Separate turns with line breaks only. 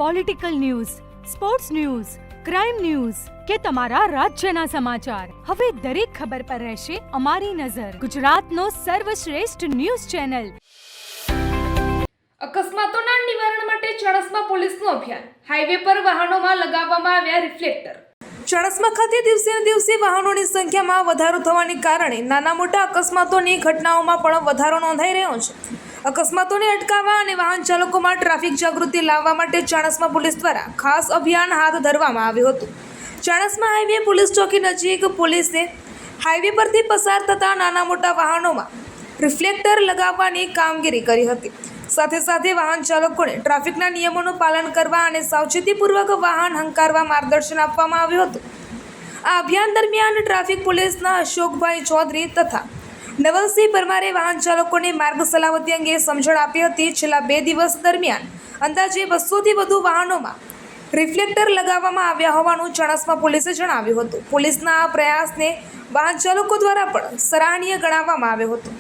Political news, sports news, crime news કે તમારા રાજ્યના સમાચાર, હવે દરેક ખબર પર રહેશે અમારી નજર. ગુજરાતનો સર્વશ્રેષ્ઠ ન્યૂઝ ચેનલ.
અકસ્માતોના નિવારણ માટે ચાણસ્મા પોલીસનું અભિયાન. હાઈવે પર વાહનોમાં લગાવવામાં આવ્યા રિફ્લેક્ટર. ચાણસ્મા ખાતે દિવસે ને દિવસે વાહનોની સંખ્યામાં વધારો થવાને કારણે નાના મોટા અકસ્માતોની ઘટનાઓમાં પણ વધારો નોંધાઈ રહ્યો છે. અકસ્માતોને અટકાવવા અને વાહન ચાલકોમાં ટ્રાફિક જાગૃતિ લાવવા માટે ચાણસ્મા પોલીસ દ્વારા ખાસ અભિયાન હાથ ધરવામાં આવ્યું હતું. ચાણસ્મા હાઈવે પોલીસ ચોકી નજીક પોલીસે હાઈવે પરથી પસાર થતા નાના મોટા વાહનોમાં રિફ્લેક્ટર લગાવવાની કામગીરી કરી હતી. સાથે સાથે વાહન ચાલકોને ટ્રાફિકના નિયમોનું પાલન કરવા અને સાવચેતીપૂર્વક વાહન હંકારવા માર્ગદર્શન આપવામાં આવ્યું હતું. આ અભિયાન દરમિયાન ટ્રાફિક પોલીસના અશોકભાઈ ચૌધરી તથા નવલસિંહ પરમારે વાહન ચાલકોને માર્ગ સલામતી અંગે સમજણ આપી હતી. છેલ્લા 2 દિવસ દરમિયાન અંદાજે 200થી વધુ વાહનોમાં રિફ્લેક્ટર લગાવવામાં આવ્યા હોવાનું ચાણસ્મા પોલીસે જણાવ્યું હતું. પોલીસના આ પ્રયાસને વાહન ચાલકો દ્વારા પણ સરાહનીય ગણાવવામાં આવ્યો હતો.